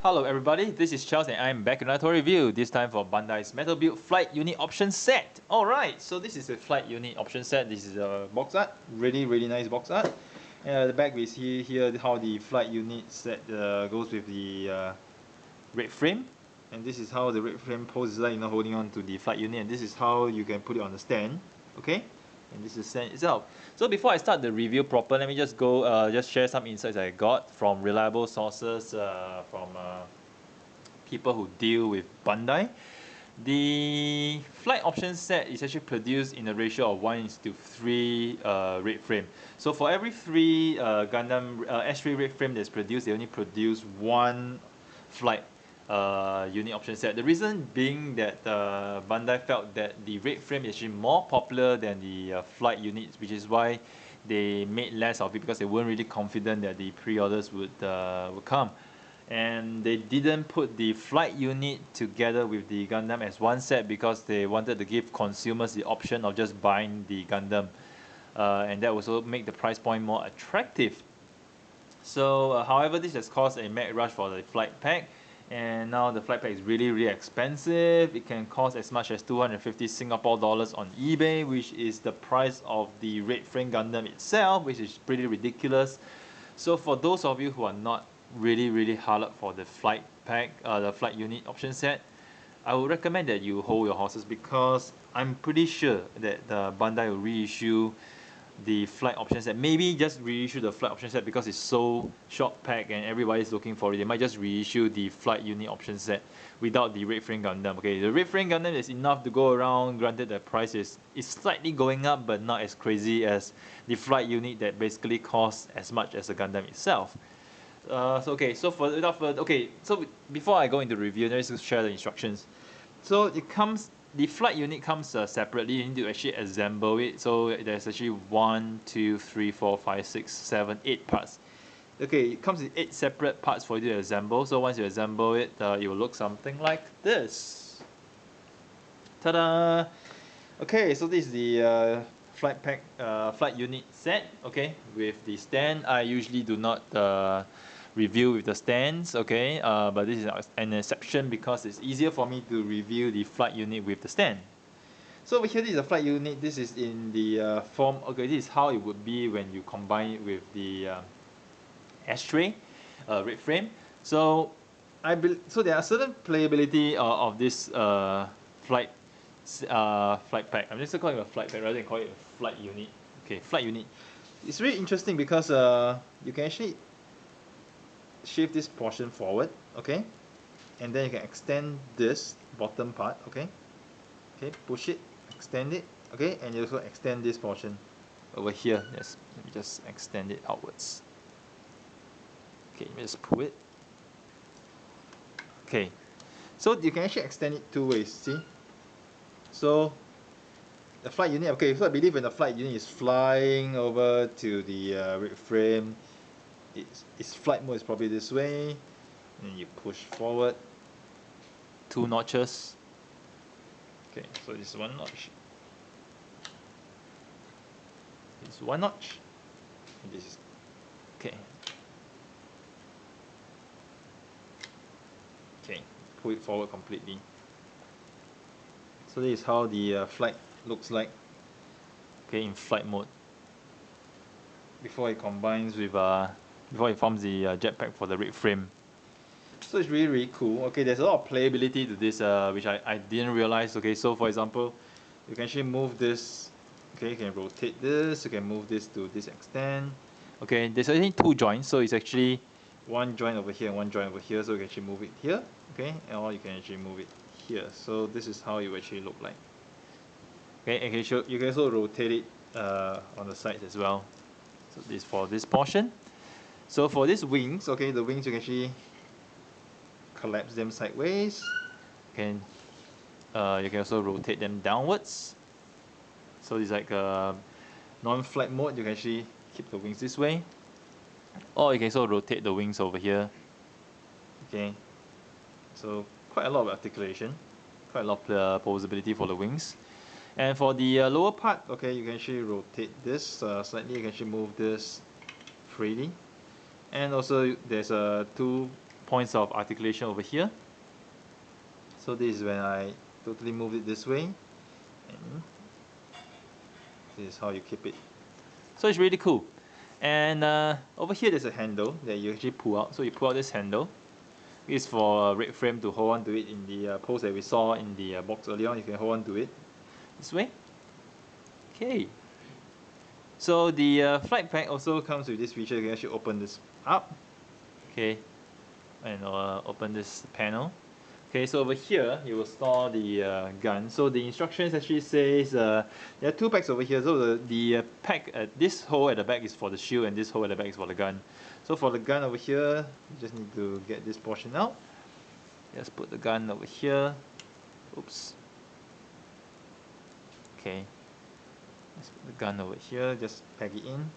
Hello everybody, this is Charles and I'm back with another review, this time for Bandai's Metal Build Flight Unit Option Set. Alright, so this is a Flight Unit Option Set. This is a box art, really nice box art. And at the back we see here how the Flight Unit set goes with the red frame. And this is how the red frame poses like, holding on to the Flight Unit, and this is how you can put it on the stand, okay? And this is the stand itself. So before I start the review proper, let me just just share some insights I got from reliable sources, from people who deal with Bandai. The flight option set is actually produced in a ratio of 1:3 red frame. So for every 3 Gundam Astray red frame that's produced, they only produce 1 flight unit option set. The reason being that Bandai felt that the red frame is actually more popular than the flight units, which is why they made less of it, because they weren't really confident that the pre-orders would come. And they didn't put the flight unit together with the Gundam as one set because they wanted to give consumers the option of just buying the Gundam, and that also make the price point more attractive. So however, this has caused a mad rush for the flight pack, and now the flight pack is really expensive. It can cost as much as 250 Singapore dollars on eBay, which is the price of the red frame Gundam itself, which is pretty ridiculous. So for those of you who are not really hard up for the flight pack, the flight unit option set, I would recommend that you hold your horses, because I'm pretty sure that the Bandai will reissue the flight option set. Maybe just reissue the flight option set because it's so short pack and everybody's looking for it. They might just reissue the flight unit option set without the red frame Gundam. Okay, the red frame Gundam is enough to go around. Granted, the price is slightly going up, but not as crazy as the flight unit that basically costs as much as the Gundam itself. So before I go into review, let's just share the instructions. So the flight unit comes separately. You need to actually assemble it. So there's actually 1, 2, 3, 4, 5, 6, 7, 8 parts. Okay, it comes in 8 separate parts for you to assemble. So once you assemble it, it will look something like this. Ta-da! Okay, so this is the flight pack, flight unit set. Okay, with the stand. I usually do not review with the stands, okay, but this is an exception because it's easier for me to review the flight unit with the stand. So over here, this is the flight unit. This is in the form, okay, this is how it would be when you combine it with the Astray red frame. So so there are certain playability of this flight pack. I'm just calling it a flight pack rather than call it a flight unit. Okay, flight unit. It's really interesting because you can actually shift this portion forward, okay, and then you can extend this bottom part, okay, push it, extend it, okay, and you also extend this portion over here. Yes, let me just extend it outwards. Okay, let me just pull it. Okay, so you can actually extend it 2 ways. See, so the flight unit, okay, so I believe when the flight unit is flying over to the red frame, its flight mode is probably this way, and you push forward 2 notches. Okay, so this is 1 notch, this is 1 notch, and this is okay. Okay, pull it forward completely. So this is how the flight looks like, okay, in flight mode, before it combines with before it forms the jetpack for the red frame. So it's really cool. Okay, there's a lot of playability to this, which I didn't realize. Okay, so for example, you can actually move this. Okay, you can rotate this. You can move this to this extent. Okay, there's only 2 joints, so it's actually 1 joint over here and 1 joint over here. So you can actually move it here. Okay, or you can actually move it here. So this is how it will actually look like. Okay, and you can also rotate it on the sides as well. So this for this portion. So for these wings, okay, the wings you can actually collapse them sideways. You can also rotate them downwards. So it's like a non-flight mode. You can actually keep the wings this way, or you can also rotate the wings over here. Okay, so quite a lot of articulation, quite a lot of posability for the wings. And for the lower part, okay, you can actually rotate this slightly. You can actually move this freely, and also there's 2 points of articulation over here. So this is when I totally move it this way, and this is how you keep it. So it's really cool. And over here there's a handle that you actually pull out. So you pull out this handle. It's for a red frame to hold on to it in the pose that we saw in the box earlier on. You can hold on to it this way. Okay. So the flight pack also comes with this feature. You can actually open this up. Okay. And open this panel. Okay, so over here you will store the gun. So the instructions actually says there are two packs over here. So the pack at this hole at the back is for the shield, and this hole at the back is for the gun. So for the gun over here, you just need to get this portion out. Just put the gun over here. Oops. Okay. Let's put the gun over here. Just pack it in.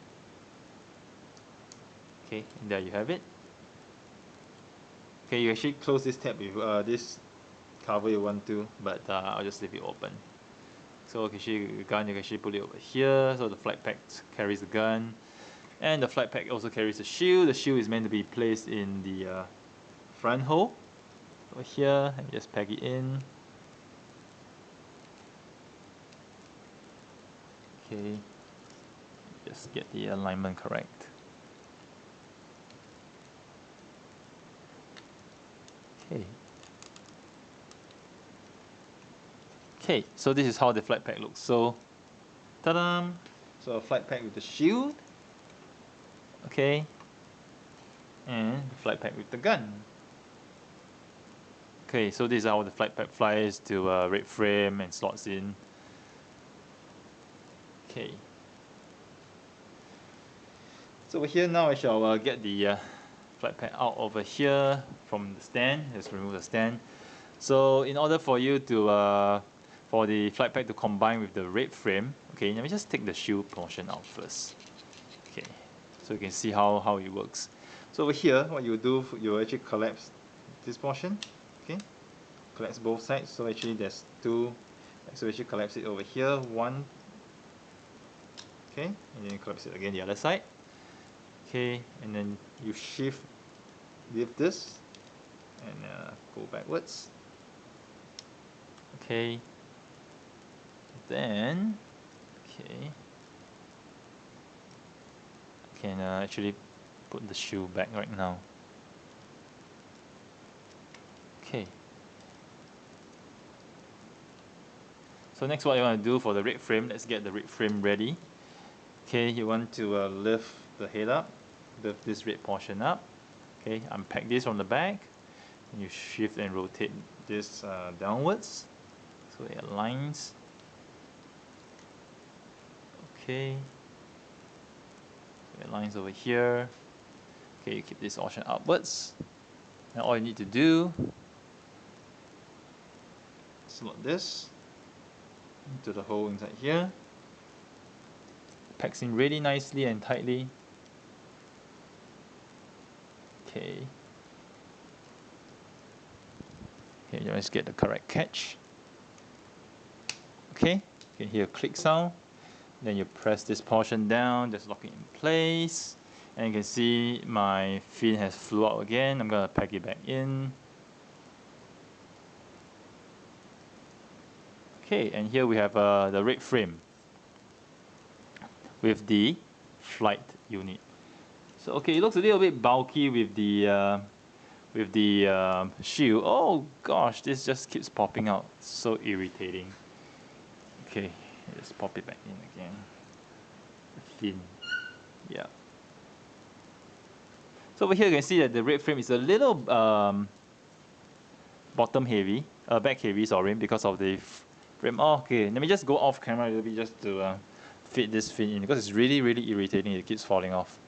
Okay, and there you have it. Okay, you actually close this tab with this cover you want to, but I'll just leave it open. So okay, the gun, you can actually put it over here. So the flight pack carries the gun, and the flight pack also carries the shield. The shield is meant to be placed in the front hole over here, and just pack it in. Okay, just get the alignment correct. Okay. Okay, so this is how the flight pack looks. So, ta-da! So a flight pack with the shield. Okay. And the flight pack with the gun. Okay, so this is how the flight pack flies to a red frame and slots in. Okay. So over here now I shall get the flight pack out over here from the stand. Let's remove the stand. So in order for you to for the flight pack to combine with the red frame, okay, let me just take the shield portion out first. Okay, so you can see how it works. So over here, what you do, you actually collapse this portion. Okay, collapse both sides. So actually there's two. So actually collapse it over here, one. Okay, and then collapse it again the other side. Okay, and then you shift, lift this, and go backwards. Okay. Then, okay, I can actually put the shoe back right now. Okay. So next, what you want to do for the red frame? Let's get the red frame ready. Okay, you want to lift the head up, lift this red portion up. Okay, unpack this from the back, and you shift and rotate this downwards, so it aligns. Okay, so it aligns over here. Okay, you keep this portion upwards. Now all you need to do, slot this into the hole inside here. Packs in really nicely and tightly. Okay. Okay, let's get the correct catch. Okay, you can hear a click sound. Then you press this portion down, just lock it in place. And you can see my fin has flew out again. I'm gonna pack it back in. Okay, and here we have the red frame with the flight unit. So okay, it looks a little bit bulky with the shield. Oh gosh, this just keeps popping out. So irritating. Okay, let's pop it back in again. Fin. Yeah. So over here you can see that the red frame is a little bottom heavy, back heavy, sorry, because of the frame. Oh, okay, let me just go off camera a little bit just to fit this fin in, because it's really, really irritating. It keeps falling off.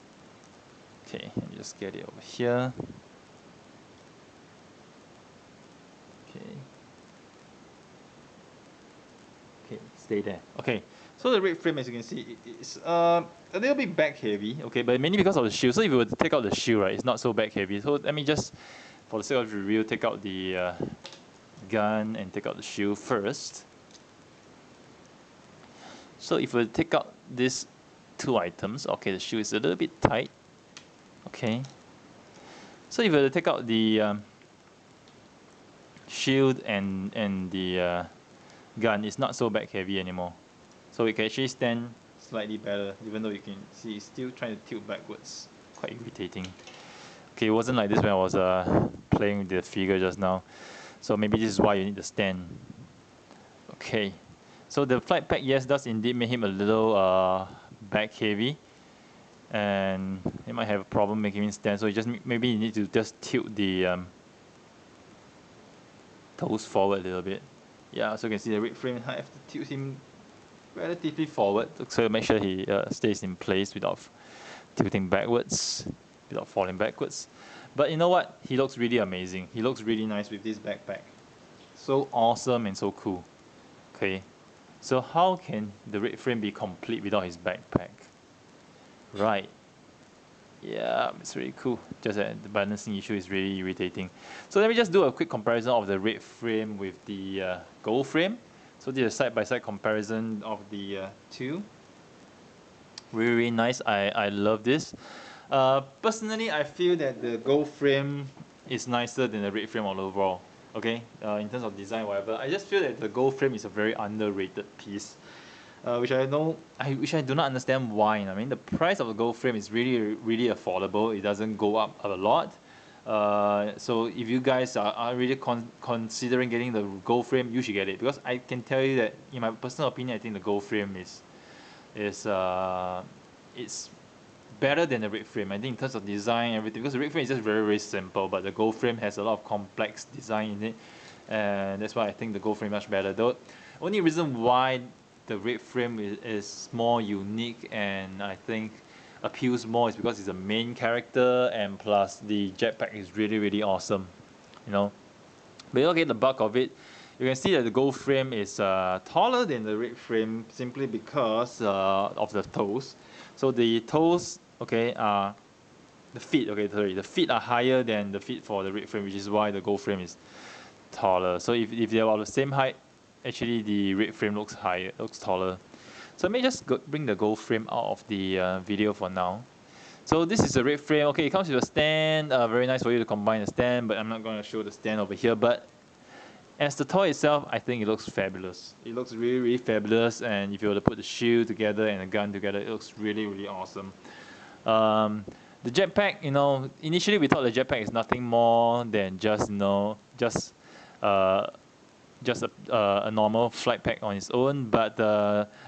Okay, let me just get it over here. Okay. Okay, stay there. Okay, so the red frame, as you can see, it's a little bit back heavy. Okay, but mainly because of the shield. So if you were to take out the shield, right, it's not so back heavy. So let me just, for the sake of review, take out the gun and take out the shield first. So if we take out these two items, okay, the shield is a little bit tight. Okay. So if you were to take out the shield and the gun, it's not so back heavy anymore. So it can actually stand slightly better, even though you can see it's still trying to tilt backwards. Quite irritating. Okay, it wasn't like this when I was playing with the figure just now. So maybe this is why you need the stand. Okay, so the flight pack, yes, does indeed make him a little back heavy, and it might have a problem making him stand. So you just maybe you need to just tilt the toes forward a little bit. Yeah, so you can see the red frame. I have to tilt him relatively forward so make sure he stays in place without tilting backwards, without falling backwards. But you know what? He looks really amazing. He looks really nice with this backpack. So awesome and so cool. Okay, so how can the red frame be complete without his backpack? Right. Yeah, it's really cool. Just that the balancing issue is really irritating. So let me just do a quick comparison of the red frame with the gold frame. So this is a side-by-side comparison of the two. Really, really nice. I love this. Personally, I feel that the gold frame is nicer than the red frame all overall. Okay, in terms of design, whatever. I just feel that the gold frame is a very underrated piece. Which I do not understand why. I mean, the price of the gold frame is really, really affordable. It doesn't go up a lot. So if you guys are really considering getting the gold frame, you should get it, because I can tell you that in my personal opinion, I think the gold frame is it's better than the red frame. I think in terms of design and everything, because the red frame is just very, very simple, but the gold frame has a lot of complex design in it, and that's why I think the gold frame is much better. The only reason why the red frame is more unique and I think appeals more is because it's a main character, and plus the jetpack is really, really awesome, you know. But you look at the bulk of it, you can see that the gold frame is taller than the red frame simply because of the toes. So the toes, okay, are the feet, okay, sorry, the feet are higher than the feet for the red frame, which is why the gold frame is taller. So if they are the same height, actually the red frame looks higher, looks taller. So let me just bring the gold frame out of the video for now. So this is a red frame. Okay, it comes with a stand. Very nice for you to combine the stand, but I'm not going to show the stand over here. But as the toy itself, I think it looks fabulous. It looks really, really fabulous. And if you were to put the shield together and the gun together, it looks really, really awesome. The jetpack, you know, initially we thought the jetpack is nothing more than just, you know, just a normal flight pack on its own, but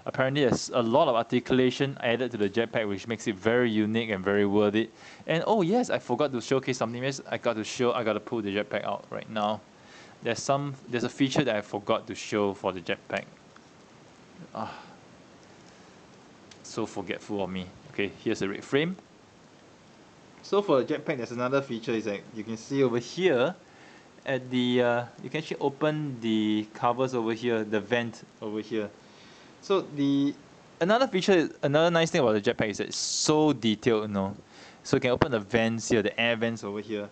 apparently there's a lot of articulation added to the jetpack, which makes it very unique and very worth it. And oh yes, I forgot to showcase something. Yes, I got to pull the jetpack out right now. There's a feature that I forgot to show for the jetpack. So forgetful of me. Okay, here's the red frame. So for the jetpack, there's another feature is that you can see over here at the you can actually open the covers over here, the vent over here. So another nice thing about the jetpack is that it's so detailed, you know. So you can open the vents here, the air vents over here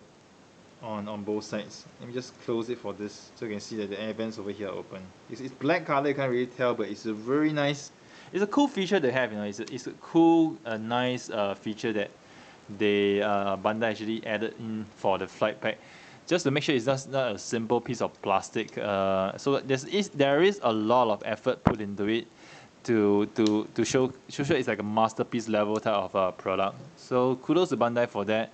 on both sides. Let me just close it for this so you can see that the air vents over here are open. It's black color, you can't really tell, but it's a very nice, it's a cool feature to have, you know. It's a cool, nice feature that they Bandai actually added in for the flight pack, just to make sure it's just not a simple piece of plastic. So there is a lot of effort put into it to show it's like a masterpiece level type of product. So kudos to Bandai for that,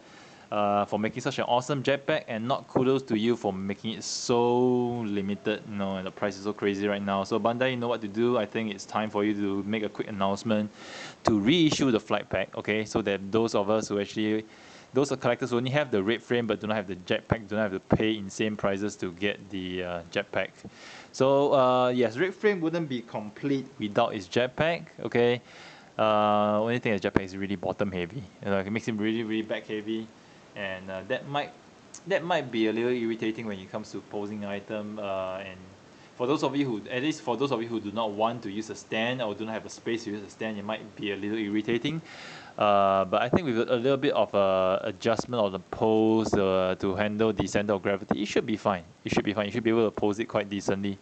for making such an awesome jetpack, and not kudos to you for making it so limited, you know, and the price is so crazy right now. So Bandai, you know what to do. I think it's time for you to make a quick announcement to reissue the flight pack, okay, so that those of us who actually, those are collectors who only have the red frame but do not have the jetpack, do not have to pay insane prices to get the jetpack. So yes, red frame wouldn't be complete without its jetpack, okay. Only thing is jetpack is really bottom heavy, you know, it makes it really, really back heavy, and that might be a little irritating when it comes to posing an item, and for those of you who, at least for those of you who do not want to use a stand or do not have the space to use a stand, it might be a little irritating. But I think with a little bit of adjustment of the pose to handle the center of gravity, it should be fine. It should be fine. You should be able to pose it quite decently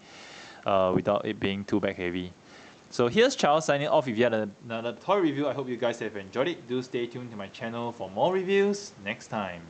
without it being too back heavy. So here's Charles signing off with yet another toy review. I hope you guys have enjoyed it. Do stay tuned to my channel for more reviews next time.